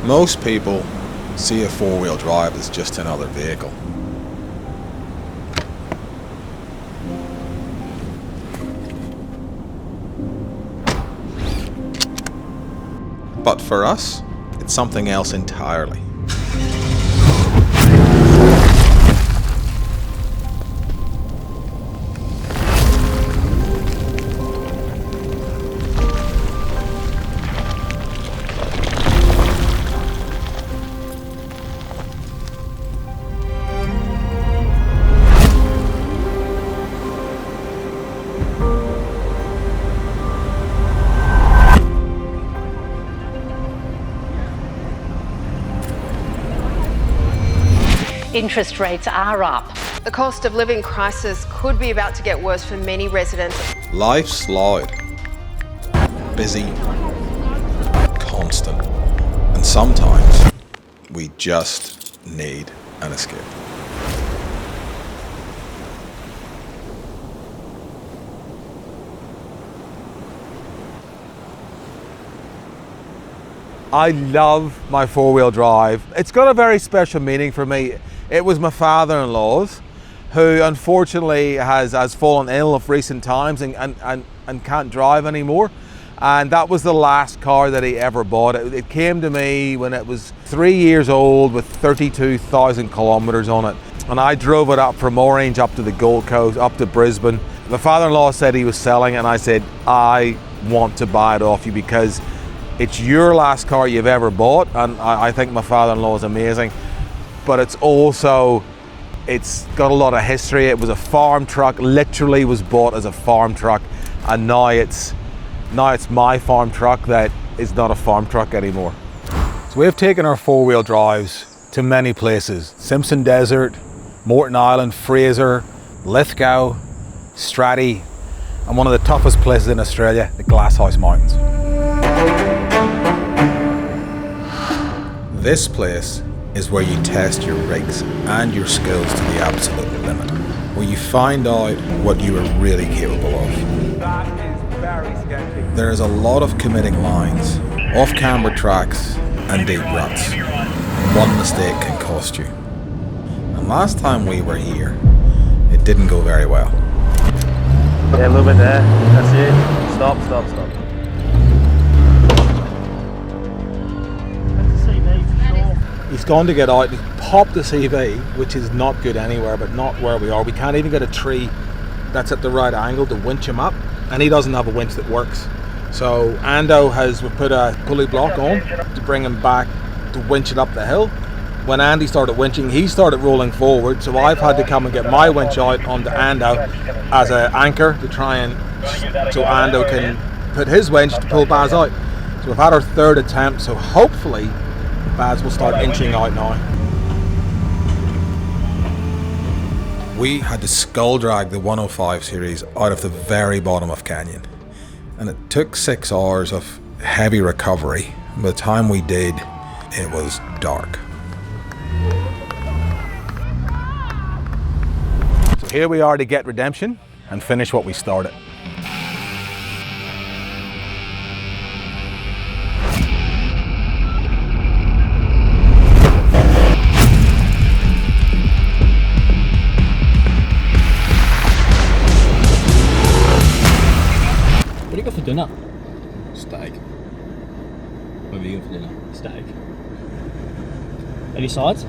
Most people see a four-wheel drive as just another vehicle. But for us, it's something else entirely. Interest rates are up. The cost of living crisis could be about to get worse for many residents. Life's loud, busy, constant, and sometimes we just need an escape. I love my four-wheel drive. It's got a very special meaning for me. It was my father-in-law's, who unfortunately has fallen ill of recent times and can't drive anymore. And that was the last car that he ever bought. It came to me when it was 3 years old with 32,000 kilometers on it. And I drove it up from Orange up to the Gold Coast, up to Brisbane. The father-in-law said he was selling it, and I said, I want to buy it off you because it's your last car you've ever bought. And I think my father-in-law is amazing. But it's got a lot of history. It was a farm truck, literally was bought as a farm truck, and now it's my farm truck that is not a farm truck anymore. So we've taken our four-wheel drives to many places: Simpson Desert, Morton Island, Fraser, Lithgow, Stratty, and one of the toughest places in Australia, the Glasshouse Mountains. This place is where you test your rigs and your skills to the absolute limit, where you find out what you are really capable of. That is very sketchy. There is a lot of committing lines, off-camber tracks and deep ruts. One mistake can cost you. And last time we were here, it didn't go very well. Yeah, a little bit there. That's it. Stop, stop, stop. He's gone to get out, he's popped the CV, which is not good anywhere, but not where we are. We can't even get a tree that's at the right angle to winch him up, and he doesn't have a winch that works. So Ando has put a pulley block on to bring him back to winch it up the hill. When Andy started winching, he started rolling forward, so I've had to come and get my winch out onto Ando as an anchor to try and so Ando can put his winch to pull Baz out. So we've had our third attempt, so hopefully Baz will start inching out now. We had to skull drag the 105 series out of the very bottom of Canyon, and it took 6 hours of heavy recovery. By the time we did, it was dark. So here we are to get redemption and finish what we started. What do you got for dinner? Steak. What are you got for dinner? Steak. Any sides?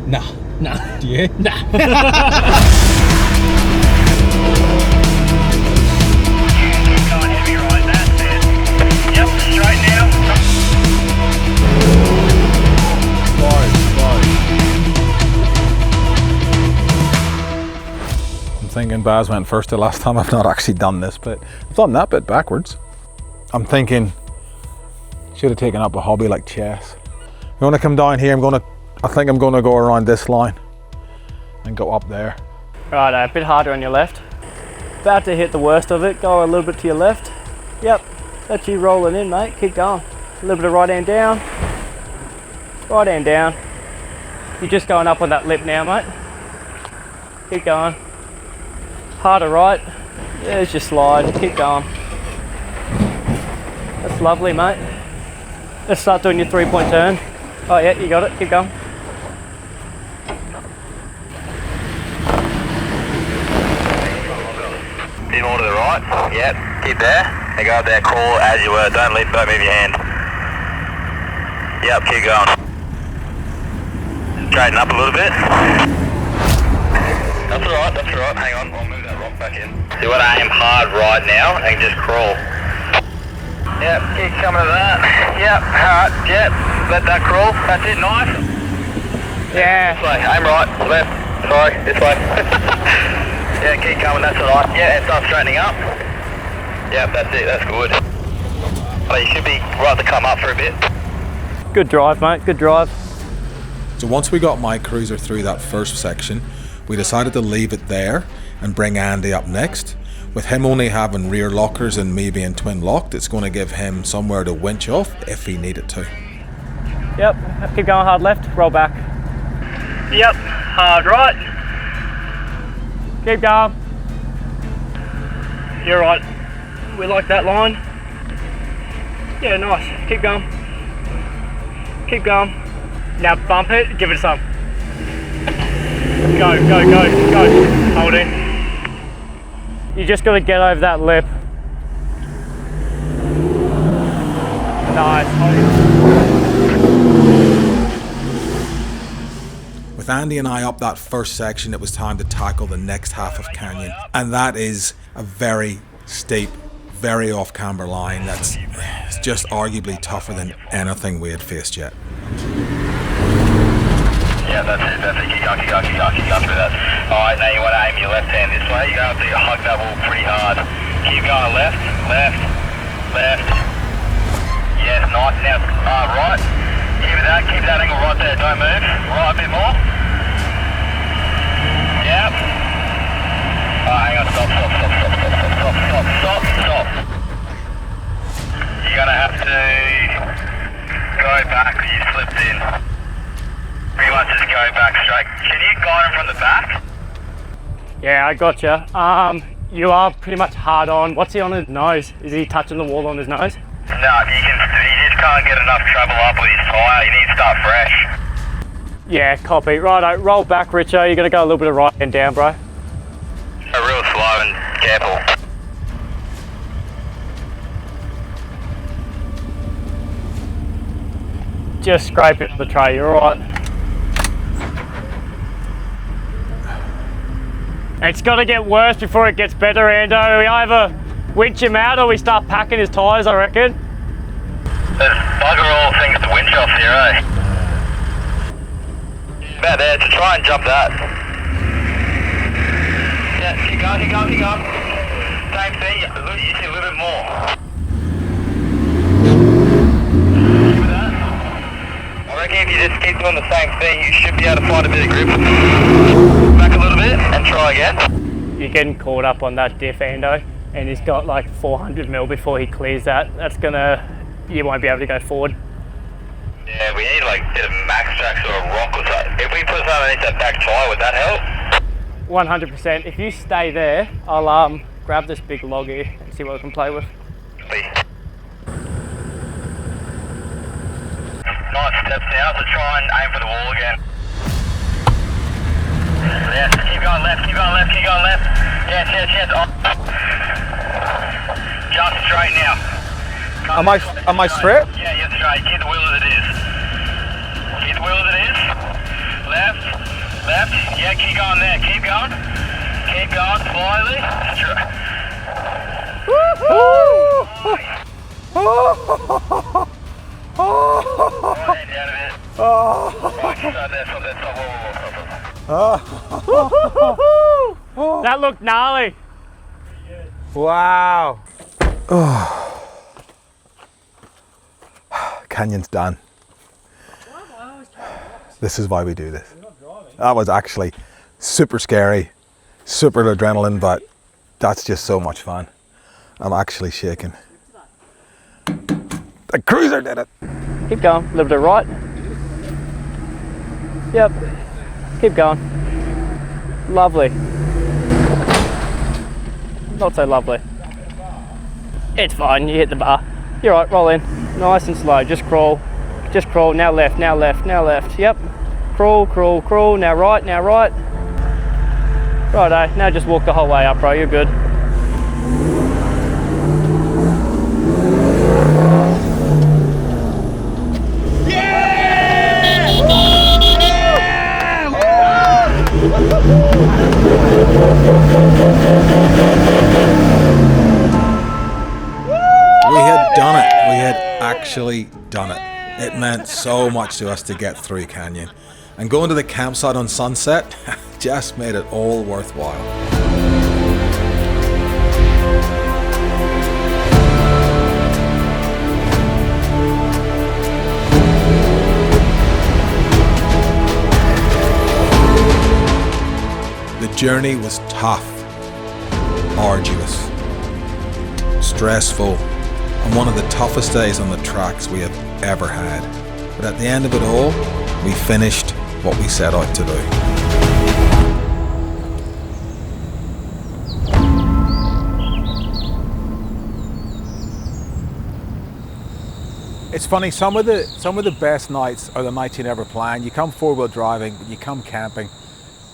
Nah. Nah. Do you? Nah. Going heavy right, that's it. Yep, straight now. I'm thinking Baz went first the last time. I've not actually done this, but I've done that bit backwards. I'm thinking, should have taken up a hobby like chess. I'm gonna come down here, I think I'm gonna go around this line and go up there. Right, a bit harder on your left. About to hit the worst of it. Go a little bit to your left. Yep, that's you rolling in, mate. Keep going. A little bit of right hand down. Right hand down. You're just going up on that lip now, mate. Keep going. Harder right. There's your slide. Keep going. That's lovely, mate. Let's start doing your 3-point turn. Oh yeah, you got it, keep going. Bit more to the right. Yep, keep there. Now go up there, crawl as you were. Don't move your hand. Yep, keep going. Straighten up a little bit. That's alright. Hang on, I'll move that rock back in. So you want to aim hard right now and just crawl. Yep, keep coming to that. Yep, alright, yep. Let that crawl. That's it, nice. Yeah. This way, aim right, left. Sorry, this way. Yeah, keep coming, that's alright. Yeah, and start straightening up. Yep, that's it, that's good. Well, you should be right to come up for a bit. Good drive, mate, good drive. So once we got my cruiser through that first section, we decided to leave it there and bring Andy up next. With him only having rear lockers and me being twin locked, it's going to give him somewhere to winch off if he needed to. Yep, keep going hard left, roll back. Yep, hard right. Keep going. You're right. We like that line. Yeah, nice. Keep going. Keep going. Now bump it, give it some. Go. Hold in. You just got to get over that lip. Nice. With Andy and I up that first section, it was time to tackle the next half of canyon. And that is a very steep, very off camber line that's just arguably tougher than anything we had faced yet. Yeah, that's it. Keep going through that. Alright, now you want to aim your left hand this way. You're going to have to hug that wall pretty hard. Keep going left. Yes, nice. Now, right. Keep that angle right there. Don't move. Right, a bit more. Yep. Hang on, stop. You're going to have to go back because you slipped in. Pretty much just go back straight. Can you guide him from the back? Yeah, I gotcha. You are pretty much hard on. What's he on his nose? Is he touching the wall on his nose? No, he just can't get enough treble up with his tyre. You need to start fresh. Yeah, copy. Righto, roll back, Richo. You're going to go a little bit of right and down, bro. Real slow and careful. Just scrape it to the tray, you're alright. It's got to get worse before it gets better, Ando. We either winch him out or we start packing his tyres, I reckon. There's bugger all things to winch off here, eh? About there, to try and jump that. Yeah, keep going. Same thing, you see a little bit more. Give that. I reckon if you just keep doing the same thing, you should be able to find a bit of grip. Back a little bit and try again. You're getting caught up on that diff, Ando, and he's got like 400 mil before he clears that. You won't be able to go forward. Yeah, we need like a bit of max tracks or a rock or something. If we put something underneath that back tyre, would that help? 100%. If you stay there, I'll grab this big log here and see what I can play with. Nice steps now, so try and aim for the wall again. Yes, keep going left. Yes. Oh. Jump straight now. Am I straight? Yeah, you're straight. Keep the wheel as it is. Left. Yeah, keep going there. Keep going slowly. Right, down a bit. Right, stop there. Whoa. That looked gnarly. Wow. Canyon's done. This is why we do this. That was actually super scary, super adrenaline, but that's just so much fun. I'm actually shaking. The cruiser did it. Keep going, a little bit right. Yep, keep going. Lovely. Not so lovely. It's fine, you hit the bar. You're right, roll in. Nice and slow, just crawl. Just crawl, now left, now left, now left. Yep. Crawl, crawl, crawl, now right, now right. Righto, now just walk the whole way up, bro, you're good. We had done it. We had actually done it. It meant so much to us to get through Canyon. And going to the campsite on sunset just made it all worthwhile. The journey was tough, arduous, stressful, and one of the toughest days on the tracks we have ever had. But at the end of it all, we finished what we set out to do. It's funny, some of the best nights are the nights you never plan. You come four-wheel driving, you come camping,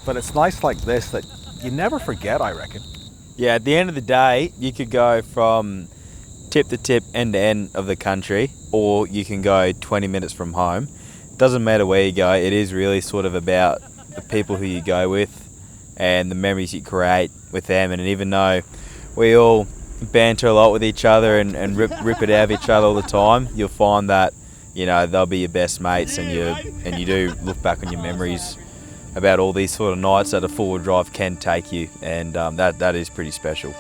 but it's nights like this that you never forget, I reckon. Yeah, at the end of the day, you could go from tip to tip, end to end of the country, or you can go 20 minutes from home. Doesn't matter where you go, it is really sort of about the people who you go with and the memories you create with them. And even though we all banter a lot with each other and rip it out of each other all the time, you'll find that, you know, they'll be your best mates, and you do look back on your memories about all these sort of nights that a four-wheel drive can take you, and that is pretty special.